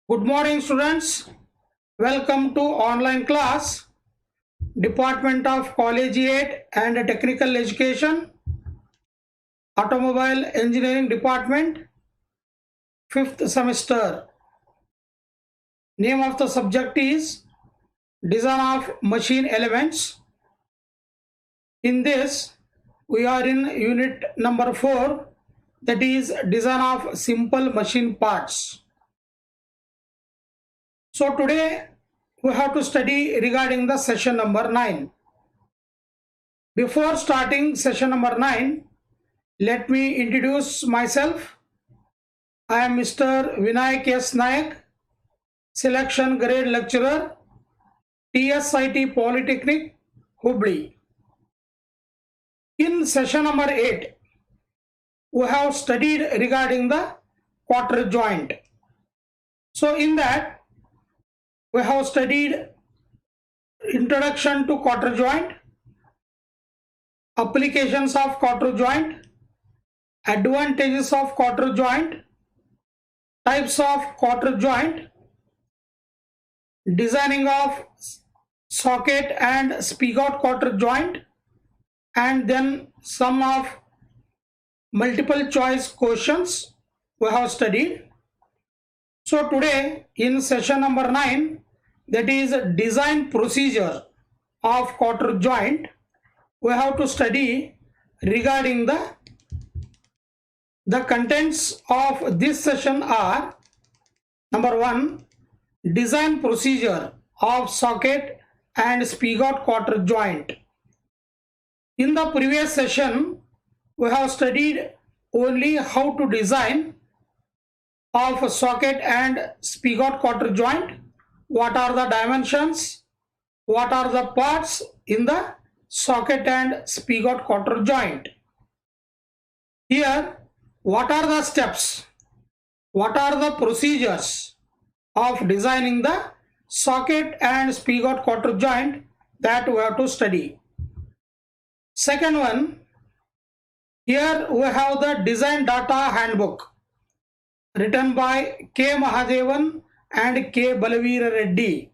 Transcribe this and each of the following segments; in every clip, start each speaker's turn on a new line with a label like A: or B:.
A: Good morning, students. Welcome to online class, Department of Collegiate and Technical Education, Automobile Engineering Department, 5th semester. Name of the subject is Design of Machine Elements. In this, we are in unit number 4, that is Design of Simple Machine Parts. So today we have to study regarding the session number 9. Before starting session number 9, let me introduce myself. I am Mr. Vinayak S. Nayak, Selection Grade Lecturer, TSIT Polytechnic, Hubli. In session number 8, we have studied regarding the quarter joint. So in that, we have studied introduction to quarter joint, applications of quarter joint, advantages of quarter joint, types of quarter joint, designing of socket and spigot quarter joint, and then some of multiple choice questions we have studied. So today in session number 9, that is design procedure of quarter joint, we have to study regarding the contents of this session are: number 1, design procedure of socket and spigot quarter joint. In the previous session, we have studied only how to design of socket and spigot quarter joint, what are the dimensions, what are the parts in the socket and spigot quarter joint. Here, what are the steps, what are the procedures of designing the socket and spigot quarter joint, that we have to study. Second one, here we have the design data handbook written by K. Mahadevan and K. Balaveer Reddy.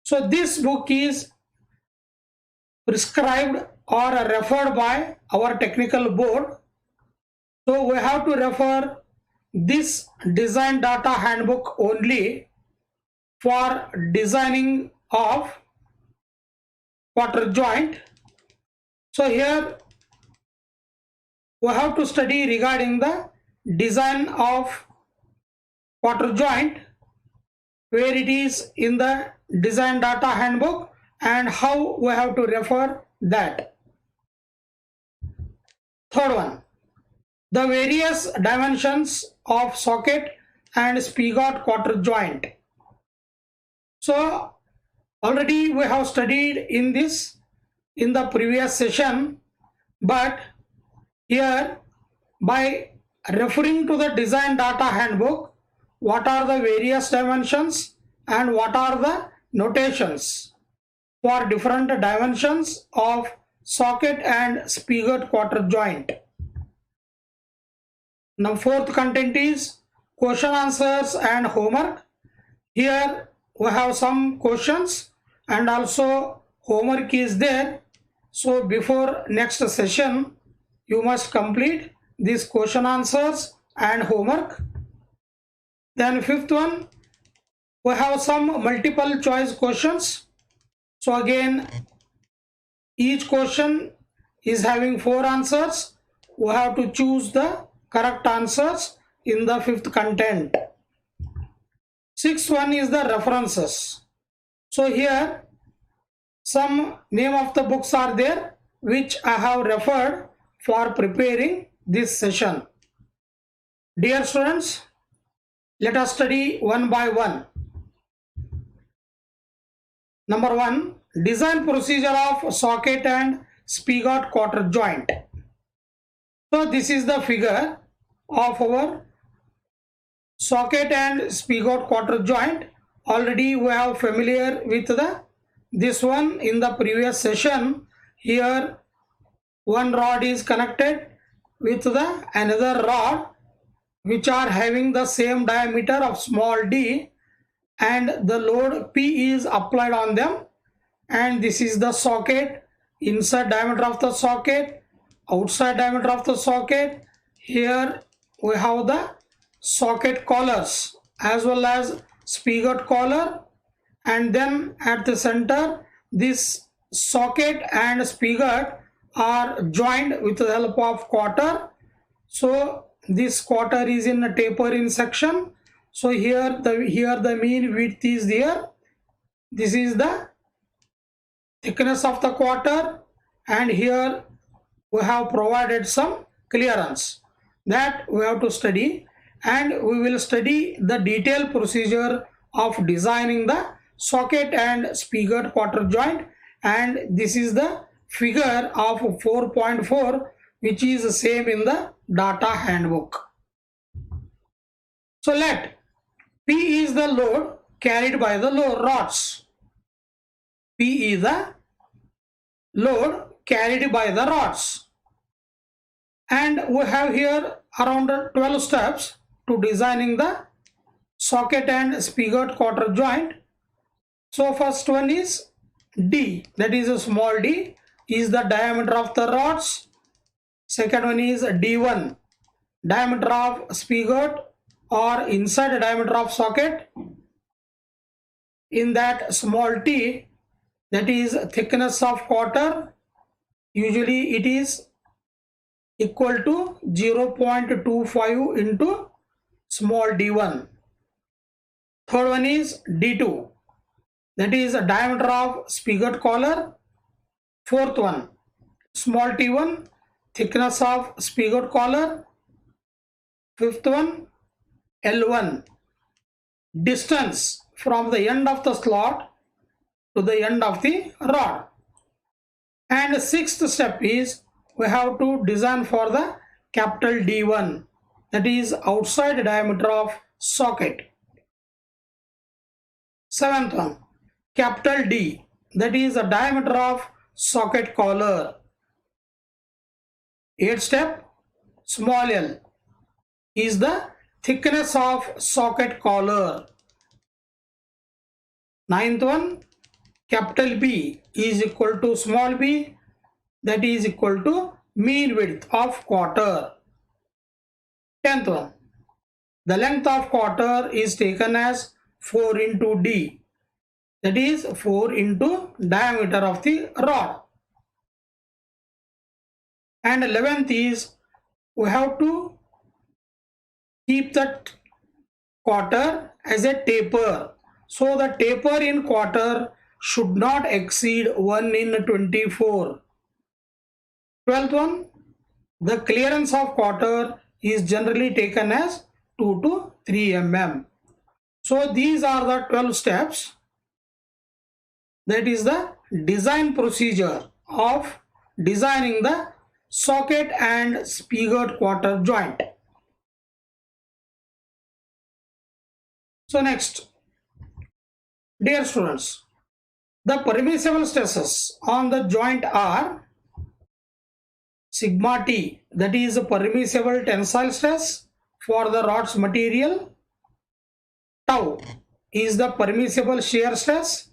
A: So this book is prescribed or referred by our technical board. So we have to refer this design data handbook only for designing of quarter joint. So here we have to study regarding the design of quarter joint, where it is in the design data handbook and how we have to refer that. Third one, the various dimensions of socket and spigot quarter joint. So already we have studied in this in the previous session, but here by referring to the design data handbook, what are the various dimensions and what are the notations for different dimensions of socket and spigot quarter joint. Now fourth content is question answers and homework. Here we have some questions and also homework is there. So before next session, you must complete these question answers and homework. Then fifth one, we have some multiple choice questions. So again, each question is having 4 answers. We have to choose the correct answers in the fifth content. Sixth one is the references. So here some name of the books are there which I have referred for preparing this session. Dear students, let us study one by one. Number 1, design procedure of socket and spigot quarter joint. So this is the figure of our socket and spigot quarter joint. Already we are familiar with this one in the previous session. Here one rod is connected with the another rod which are having the same diameter of small d, and the load P is applied on them, and this is the socket, inside diameter of the socket, outside diameter of the socket. Here we have the socket collars as well as spigot collar, and then at the center this socket and spigot are joined with the help of quarter. So this quarter is in a taper in section. So here the mean width is there. This is the thickness of the quarter, and here we have provided some clearance that we have to study, and we will study the detailed procedure of designing the socket and spigot quarter joint, and this is the figure of 4.4 which is same in the data handbook. So let P is the load carried by the load rods. P is the load carried by the rods, and we have here around 12 steps to designing the socket and spigot quarter joint. So first one is D, that is a small d, is the diameter of the rods. Second one is D1, diameter of spigot or inside the diameter of socket. In that small t, that is thickness of quarter, usually it is equal to 0.25 into small d1. Third one is d2, that is a diameter of spigot collar. Fourth one, small t1, thickness of spigot collar. Fifth one, L1, distance from the end of the slot to the end of the rod. And sixth step is we have to design for the capital D1, that is outside diameter of socket. Seventh one, capital D, that is the diameter of socket collar. Eighth step, small l, is the thickness of socket collar. Ninth one, capital B is equal to small b, that is equal to mean width of quarter. 10th one, the length of quarter is taken as 4 into d, that is 4 into diameter of the rod. And 11th is we have to keep that quarter as a taper. So the taper in quarter should not exceed 1 in 24. 12th one, the clearance of quarter is generally taken as 2 to 3 mm. So these are the 12 steps. That is the design procedure of designing the socket and spigot quarter joint. So next, dear students, the permissible stresses on the joint are sigma t, that is a permissible tensile stress for the rod's material. Tau is the permissible shear stress,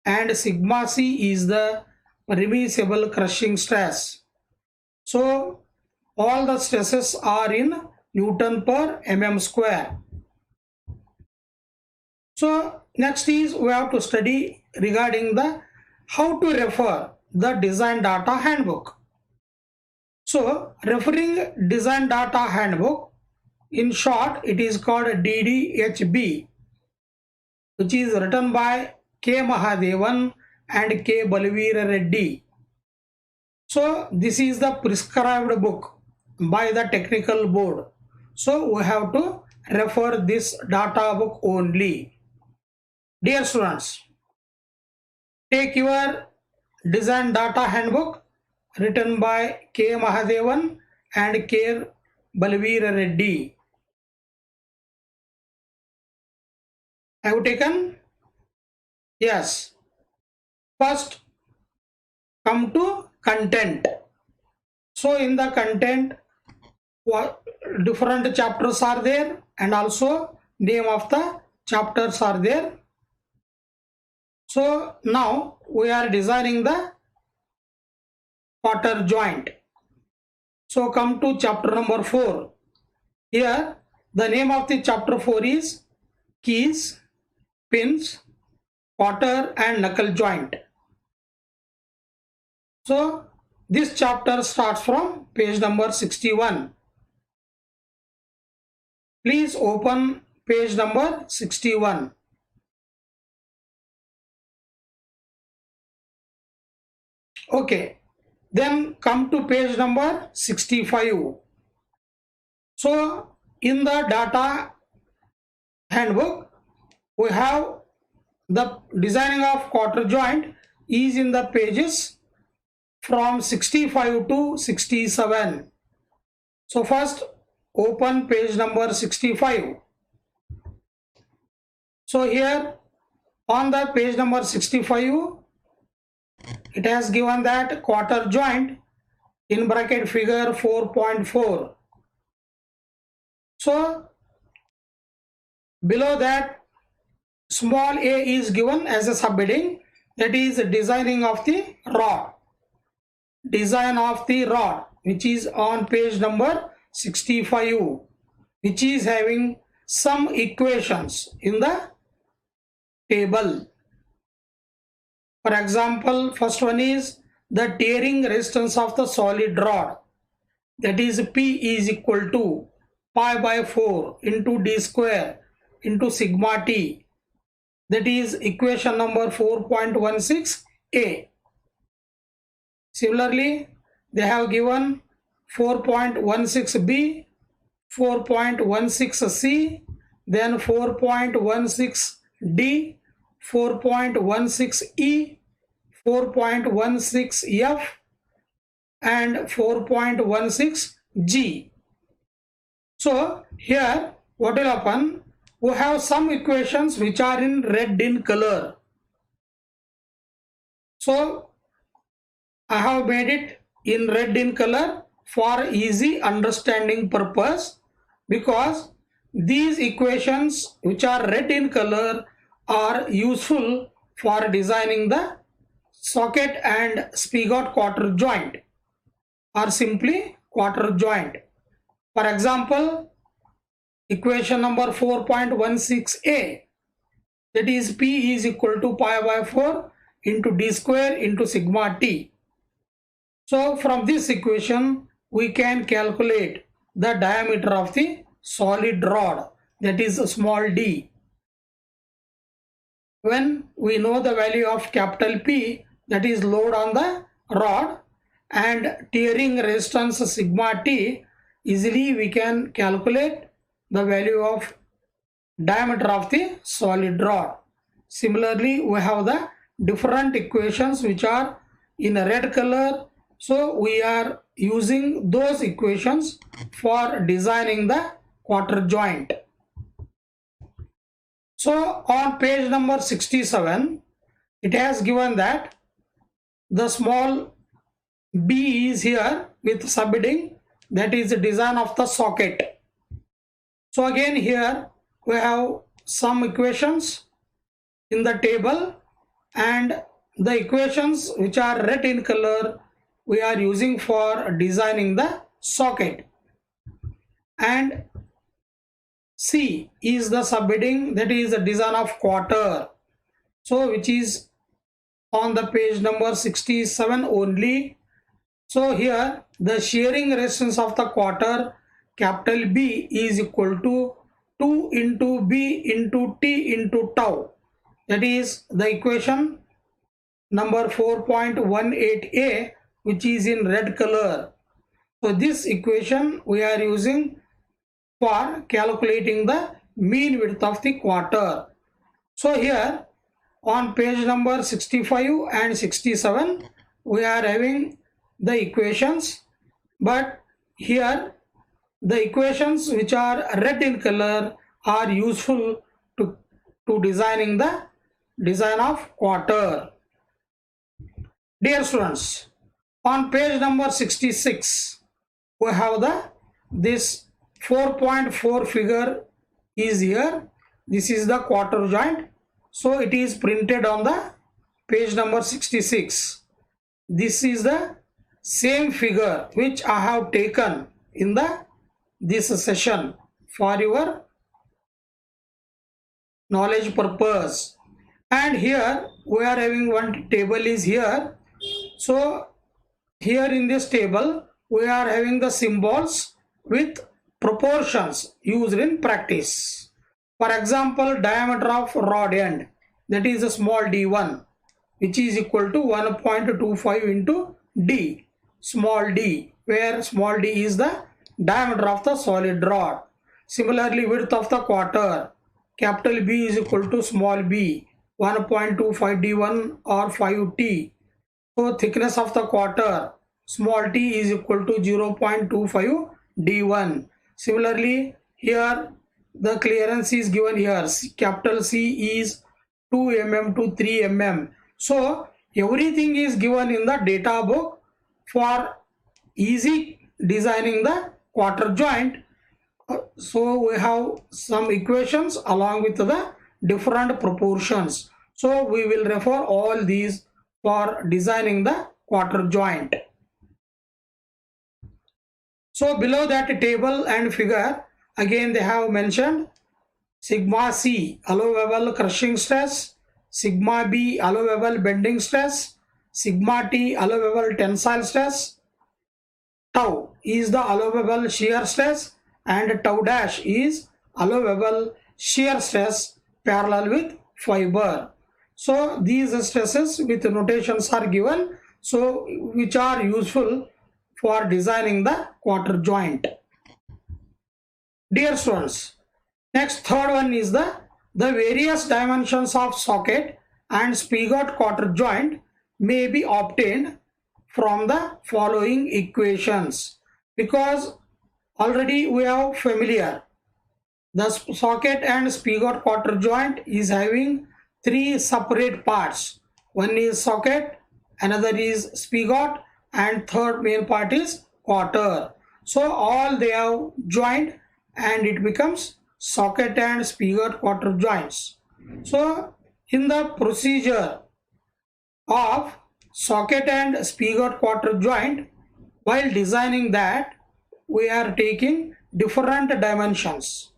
A: and sigma c is the permissible crushing stress. So all the stresses are in Newton per mm square. So next is we have to study regarding the how to refer the design data handbook. So referring design data handbook, in short it is called DDHB, which is written by K. Mahadevan and K. Balveer Reddy. So this is the prescribed book by the technical board. So we have to refer this data book only. Dear students, take your design data handbook written by K. Mahadevan and K. Balveer Reddy. Have you taken? Yes. First, come to content. So in the content, what different chapters are there, and also name of the chapters are there. So now we are designing the quarter joint. So come to chapter number 4. Here the name of the chapter 4 is keys, pins, quarter and knuckle joint. So this chapter starts from page number 61. Please open page number 61. Okay, then come to page number 65. So in the data handbook, we have the designing of quarter joint is in the pages from 65 to 67. So first open page number 65. So here on the page number 65, it has given that quarter joint in bracket figure 4.4. So below that small a is given as a subheading, that is designing of the rod. Design of the rod, which is on page number 65, which is having some equations in the table. For example, first one is the tearing resistance of the solid rod, that is P is equal to pi by 4 into d square into sigma t, that is equation number 4.16a. Similarly, they have given 4.16b, 4.16c, then 4.16d, 4.16e, 4.16f and 4.16g. So here what will happen? We have some equations which are in red in color. So I have made it in red in color for easy understanding purpose, because these equations which are red in color are useful for designing the socket and spigot quarter joint, or simply quarter joint. For example, equation number 4.16a, that is P is equal to pi by 4 into d square into sigma t. So from this equation we can calculate the diameter of the solid rod, that is small d. When we know the value of capital P, that is load on the rod, and tearing resistance sigma t, easily we can calculate the value of diameter of the solid rod. Similarly, we have the different equations which are in red color. So we are using those equations for designing the quarter joint. So on page number 67, it has given that the small b is here with subheading, that is the design of the socket. So again here we have some equations in the table, and the equations which are red in color we are using for designing the socket, and C is the subheading, that is the design of quarter, so which is on the page number 67 only. So here the shearing resistance of the quarter capital B is equal to 2 into B into T into tau, that is the equation number 4.18a, which is in red color. So this equation we are using for calculating the mean width of the quarter. So here on page number 65 and 67 we are having the equations, but here the equations which are red in color are useful to designing the design of quarter. Dear students, on page number 66 we have the this 4.4 figure is here. This is the quarter joint. So it is printed on the page number 66. This is the same figure which I have taken in this session for your knowledge purpose. And here we are having one table is here. So here in this table we are having the symbols with proportions used in practice. For example, diameter of rod end, that is a small d1, which is equal to 1.25 into d, small d, where small d is the diameter of the solid rod. Similarly, width of the quarter, capital B is equal to small b, 1.25 d1 or 5t. So thickness of the quarter, small t, is equal to 0.25 d1. Similarly, here the clearance is given here. Capital C is 2 mm to 3 mm. So everything is given in the data book for easy designing the quarter joint. So we have some equations along with the different proportions. So we will refer all these for designing the quarter joint. So below that table and figure, again they have mentioned sigma C, allowable crushing stress, sigma B, allowable bending stress, sigma T, allowable tensile stress, tau is the allowable shear stress, and tau dash is allowable shear stress parallel with fiber. So these stresses with notations are given, so which are useful for designing the quarter joint. Dear students, next third one is the various dimensions of socket and spigot quarter joint may be obtained from the following equations, because already we are familiar. The socket and spigot quarter joint is having three separate parts. One is socket, another is spigot, and third main part is quarter. So all they have joined and it becomes socket and spigot quarter joints. So in the procedure of socket and spigot quarter joint, while designing that, we are taking different dimensions.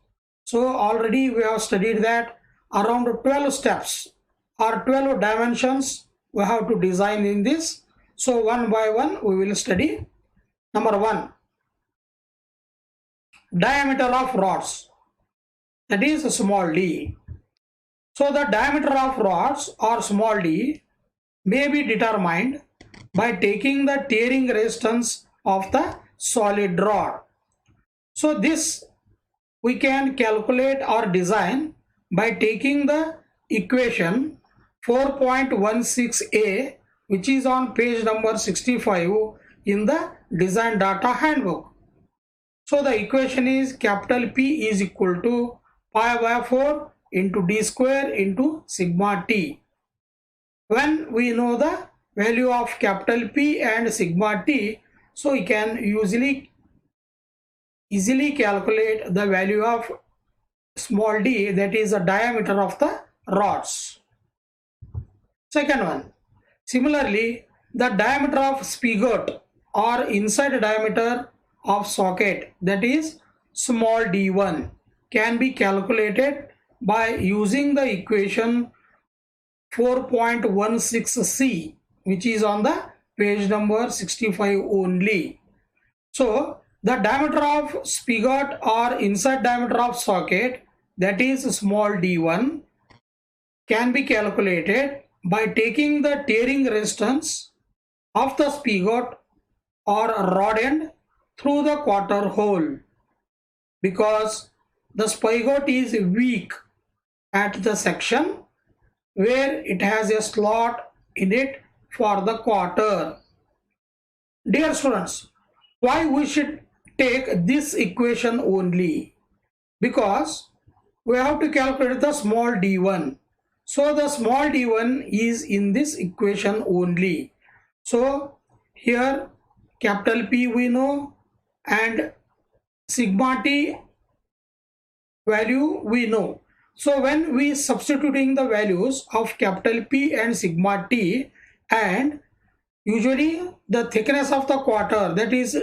A: So already we have studied that around 12 steps or 12 dimensions we have to design in this. So one by one we will study. Number 1, diameter of rods, that is small d. So the diameter of rods or small d may be determined by taking the tearing resistance of the solid rod. So this we can calculate or design by taking the equation 4.16a, which is on page number 65 in the design data handbook. So the equation is capital P is equal to pi by 4 into d square into sigma t. When we know the value of capital P and sigma t, so we can easily calculate the value of small d, that is the diameter of the rods. Second one, similarly, the diameter of spigot or inside diameter of socket, that is small d1, can be calculated by using the equation 4.16c, which is on the page number 65 only. So the diameter of spigot or inside diameter of socket, that is small d1, can be calculated by taking the tearing resistance of the spigot or rod end through the quarter hole, because the spigot is weak at the section where it has a slot in it for the quarter. Dear students, why we should take this equation only? Because we have to calculate the small d1. So the small d1 is in this equation only. So here capital P we know and sigma T value we know. So when we substituting the values of capital P and sigma T, and usually the thickness of the quarter, that is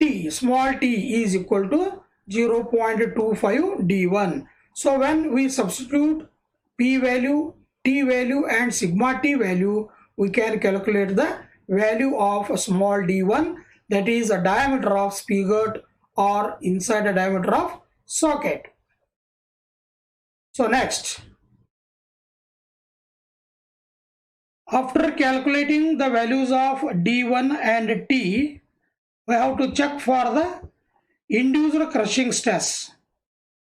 A: T, small t is equal to 0.25 d1. So when we substitute P value, T value and sigma T value, we can calculate the value of small d1, that is a diameter of spigot or inside the diameter of socket. So next, after calculating the values of d1 and T, we have to check for the induced crushing stress.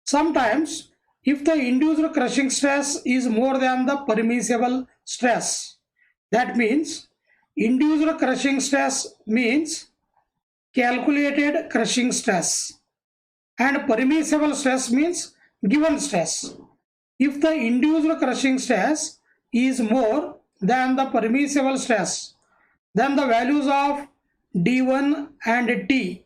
A: Sometimes if the induced crushing stress is more than the permissible stress, that means induced crushing stress means calculated crushing stress, and permissible stress means given stress. If the induced crushing stress is more than the permissible stress, then the values of d1 and T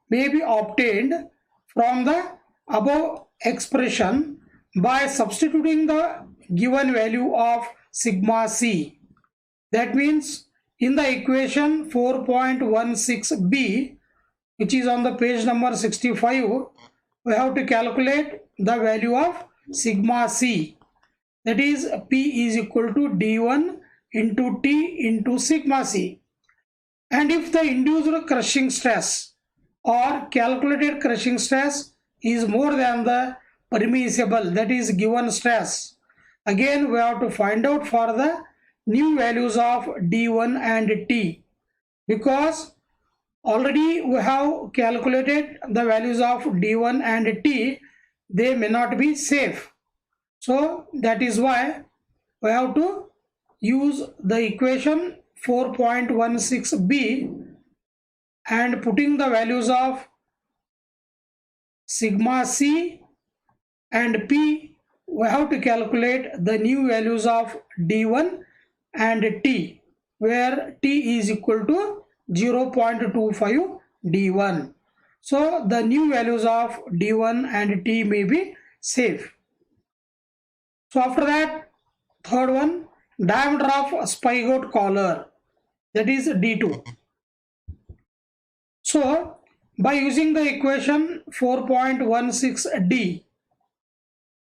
A: may be obtained from the above expression by substituting the given value of sigma C. That means in the equation 4.16b, which is on the page number 65, we have to calculate the value of sigma C. That is P is equal to d1 into T into sigma C. And if the induced crushing stress or calculated crushing stress is more than the permissible, that is given stress, again we have to find out for the new values of d1 and T, because already we have calculated the values of d1 and T, they may not be safe. So that is why we have to use the equation 4.16b and putting the values of sigma C and P, we have to calculate the new values of d1 and T, where T is equal to 0.25 d1. So the new values of d1 and T may be safe. So after that, third one, diameter of spigot collar, that is d2. So by using the equation 4.16d,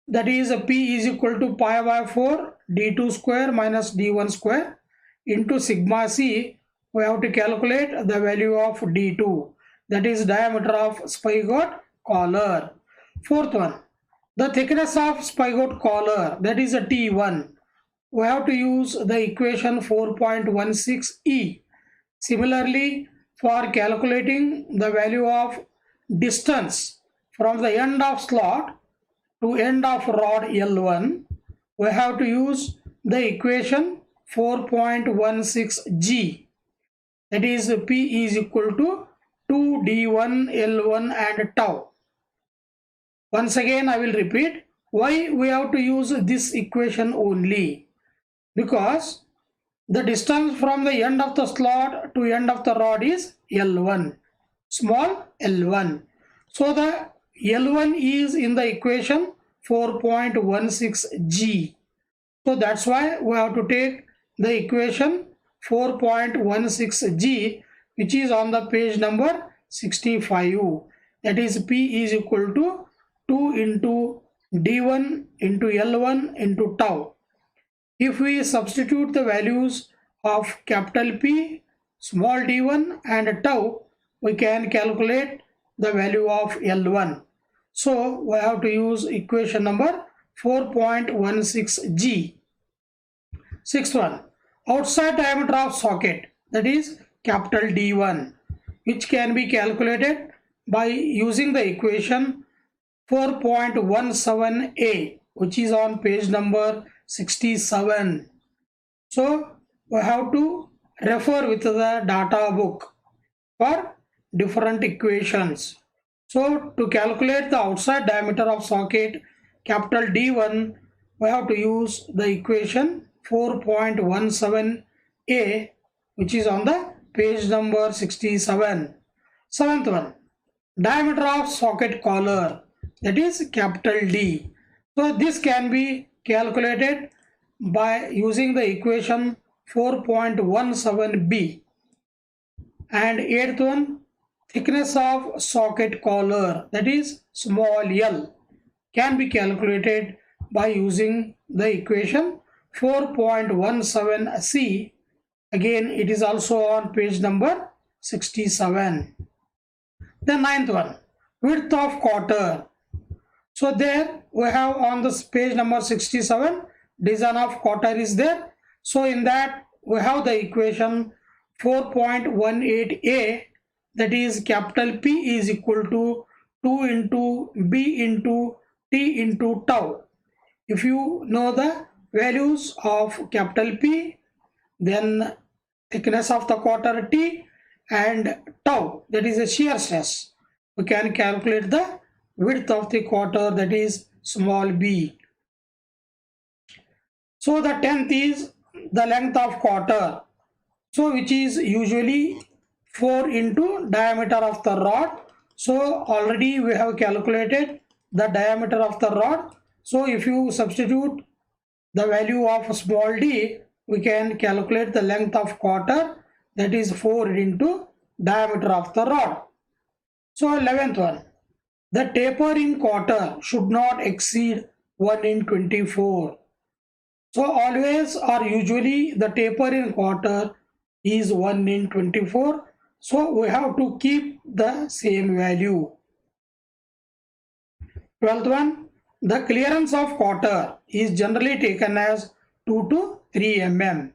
A: that is P is equal to pi by 4 d2 square minus d1 square into sigma C, we have to calculate the value of d2, that is diameter of spigot collar. Fourth one, the thickness of spigot collar, that is a T1. We have to use the equation 4.16e. Similarly, for calculating the value of distance from the end of slot to end of rod L1, we have to use the equation 4.16g. That is P is equal to 2d1 L1 and tau. Once again I will repeat why we have to use this equation only, because the distance from the end of the slot to end of the rod is L1, small L1. So the L1 is in the equation 4.16g. So that's why we have to take the equation 4.16g, which is on the page number 65. That is P is equal to 2 into d1 into L1 into tau. If we substitute the values of capital P, small d1 and tau, we can calculate the value of L1. So we have to use equation number 4.16g. Sixth one, outside diameter of socket, that is capital D1, which can be calculated by using the equation 4.17a, which is on page number 67. So we have to refer with the data book for different equations. So to calculate the outside diameter of socket capital D1, we have to use the equation 4.17a, which is on the page number 67. Seventh one, diameter of socket collar, that is capital D. So this can be calculated by using the equation 4.17b. And eighth one, thickness of socket collar, that is small l, can be calculated by using the equation 4.17c. Again, it is also on page number 67. The ninth one, width of quarter. So there we have on this page number 67, design of quarter is there. So in that we have the equation 4.18a, that is capital P is equal to 2 into B into T into tau. If you know the values of capital P, then thickness of the quarter T and tau, that is a shear stress, we can calculate the width of the quarter, that is small b. So the 10th is the length of quarter, so which is usually 4 into diameter of the rod. So already we have calculated the diameter of the rod. So if you substitute the value of small d, we can calculate the length of quarter, that is 4 into diameter of the rod. So 11th one, the taper in quarter should not exceed 1 in 24. So always or usually the taper in quarter is 1 in 24. So we have to keep the same value. 12th one, the clearance of quarter is generally taken as 2 to 3 mm.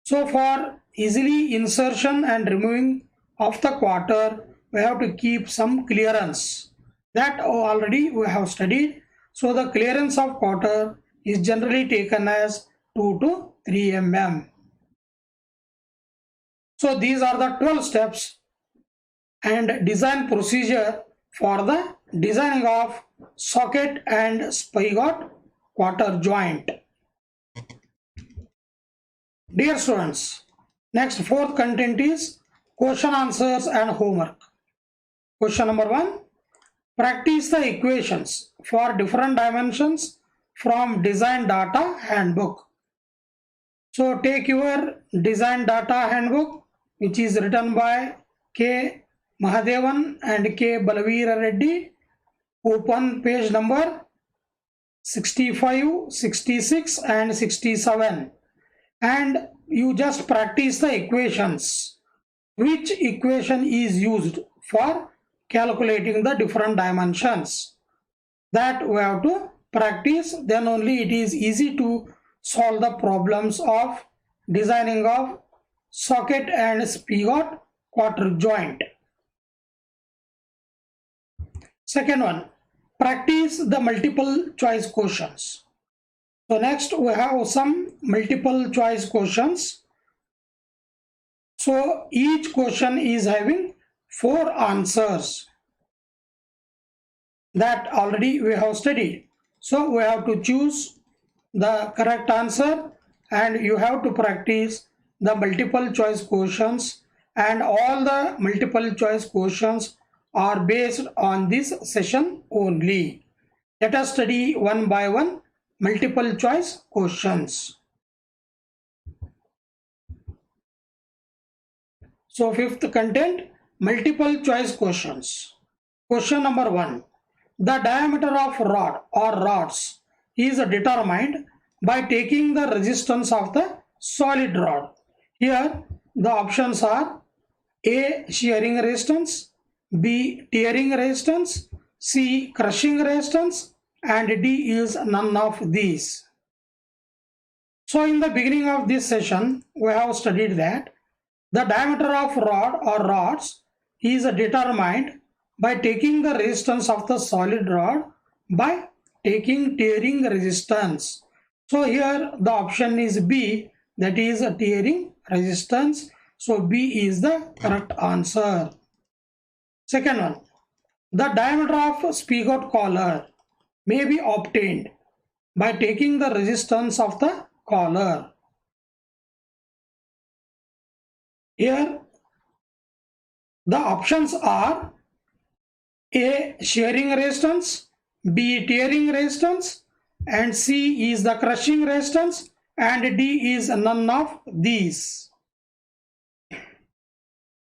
A: So for easily insertion and removing of the quarter, we have to keep some clearance. That already we have studied. So the clearance of quarter is generally taken as 2 to 3 mm. So these are the 12 steps and design procedure for the designing of socket and spigot quarter joint. Dear students, next fourth content is question answers and homework. Question number 1, practice the equations for different dimensions from design data handbook. So take your design data handbook, which is written by K. Mahadevan and K. Balaveera Reddy. Open page number 65, 66 and 67. And you just practice the equations. Which equation is used for calculating the different dimensions? That we have to practice, then only it is easy to solve the problems of designing of socket and spigot quarter joint. Second one, practice the multiple choice questions. So next we have some multiple choice questions. So each question is having 4 answers. That already we have studied. So we have to choose the correct answer and you have to practice the multiple choice questions, and all the multiple choice questions are based on this session only. Let us study one by one multiple choice questions. So fifth content, multiple choice questions. Question number 1. The diameter of rod or rods is determined by taking the resistance of the solid rod. Here the options are A. Shearing resistance, B. Tearing resistance, C. Crushing resistance, and D is none of these. So in the beginning of this session we have studied that the diameter of rod or rods is determined by taking the resistance of the solid rod by taking tearing resistance. So here the option is B, that is a tearing resistance. So B is the correct answer. Second one, the diameter of spigot collar may be obtained by taking the resistance of the collar. Here the options are A. Shearing resistance, B. Tearing resistance, and C is the crushing resistance, and D is none of these.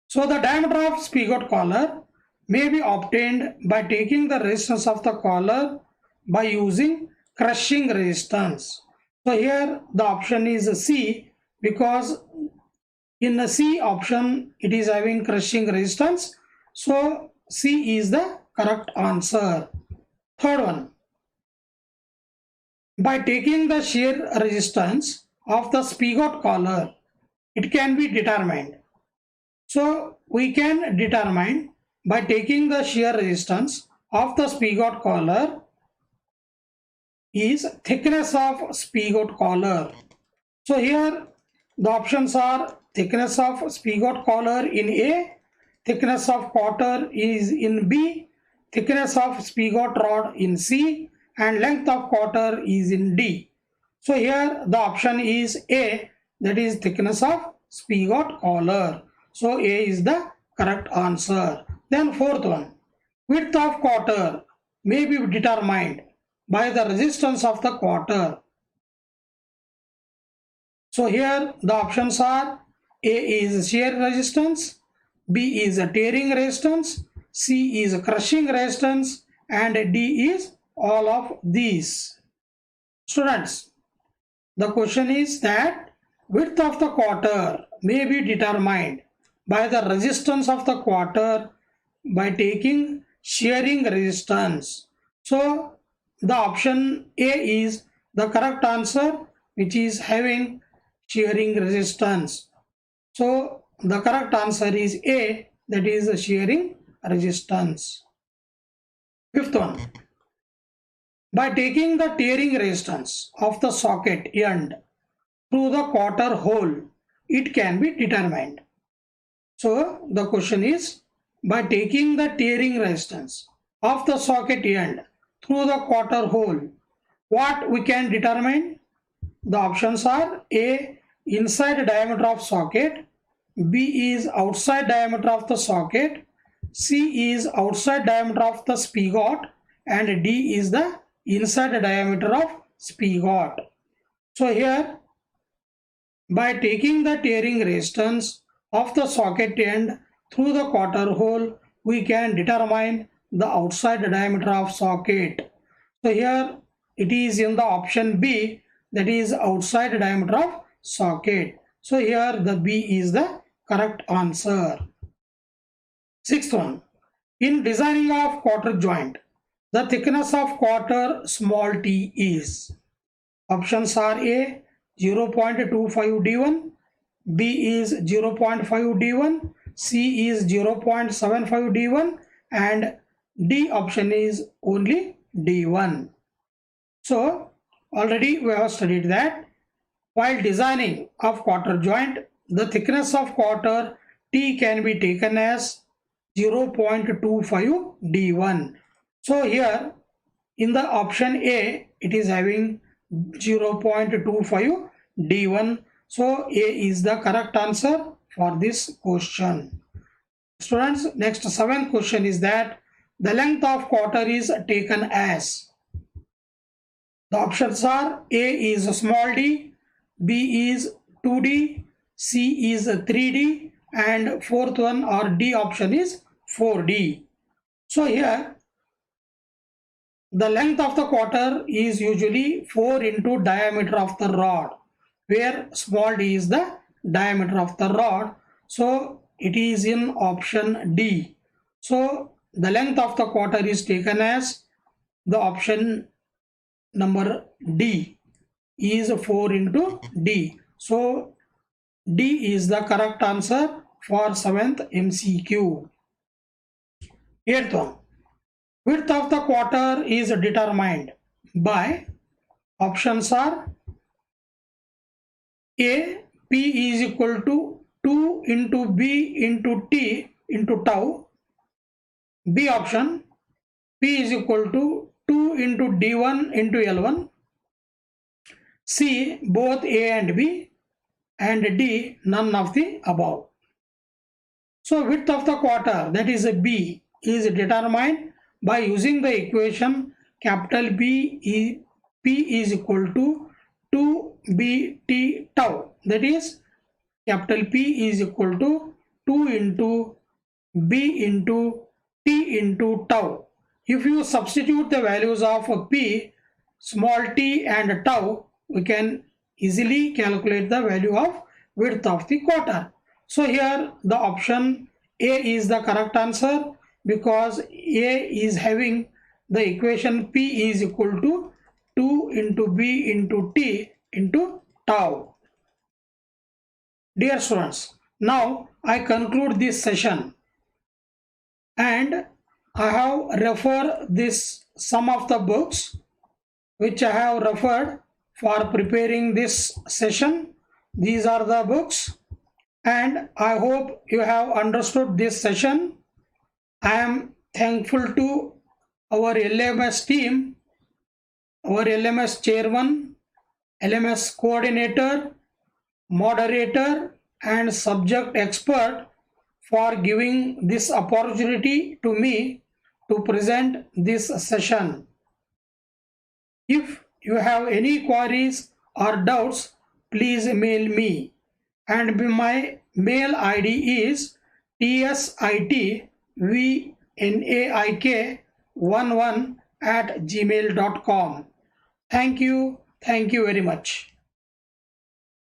A: So the diameter of spigot collar may be obtained by taking the resistance of the collar by using crushing resistance. So here the option is C, because in the C option it is having crushing resistance. So C is the correct answer. Third one. By taking the shear resistance of the spigot collar, it can be determined. So we can determine by taking the shear resistance of the spigot collar is thickness of spigot collar. So here the options are thickness of spigot collar in A, thickness of quarter is in B, thickness of spigot rod in C, and length of quarter is in D. So here the option is A, that is thickness of spigot collar. So A is the correct answer. Then fourth one, width of quarter may be determined by the resistance of the quarter. So here the options are A is shear resistance, B is a tearing resistance, C is a crushing resistance, and D is all of these. Students, the question is that width of the quarter may be determined by the resistance of the quarter by taking shearing resistance. So the option A is the correct answer, which is having shearing resistance. So the correct answer is A, that is the shearing resistance. Fifth one. By taking the tearing resistance of the socket end through the quarter hole, it can be determined. So the question is, by taking the tearing resistance of the socket end through the quarter hole, what we can determine? The options are A, inside diameter of socket, B is outside diameter of the socket, C is outside diameter of the spigot, and D is the inside diameter of spigot. So here, by taking the tearing resistance of the socket end through the quarter hole, we can determine the outside diameter of socket. So here it is in the option B, that is outside diameter of socket. So here the B is the correct answer. Sixth one. In designing of quarter joint, the thickness of quarter small t is. Options are A, 0.25 D1, B is 0.5 D1, C is 0.75 D1, and D option is only D1. So already we have studied that while designing of quarter joint, the thickness of quarter T can be taken as 0.25 D1. So here in the option A, it is having 0.25 D1. So A is the correct answer for this question. Students, next seventh question is that the length of quarter is taken as. The options are A is small d, B is 2d, C is 3d, and fourth one or D option is 4d. So here the length of the quarter is usually 4 into diameter of the rod, where small d is the diameter of the rod. So it is in option D. So the length of the quarter is taken as the option number D is 4 into D. So D is the correct answer for 7th MCQ. 8th one. Width of the quarter is determined by, options are A, P is equal to 2 into B into T into tau. B option, P is equal to 2 into D1 into L1. C, both A and B, and D, none of the above. So width of the quarter, that is a B, is determined by using the equation capital P is equal to 2BT tau. That is, capital P is equal to 2 into B into T into tau. If you substitute the values of P, small t and tau, we can easily calculate the value of width of the quarter. So here the option A is the correct answer, because A is having the equation P is equal to 2 into B into T into tau. Dear students, now I conclude this session, and I have referred this some of the books which I have referred for preparing this session. These are the books, and I hope you have understood this session. I am thankful to our LMS team, our LMS chairman, LMS coordinator, moderator and subject expert for giving this opportunity to me to present this session. If you have any queries or doubts, please mail me, and my mail ID is tsitVnaik11@gmail.com. Thank you very much.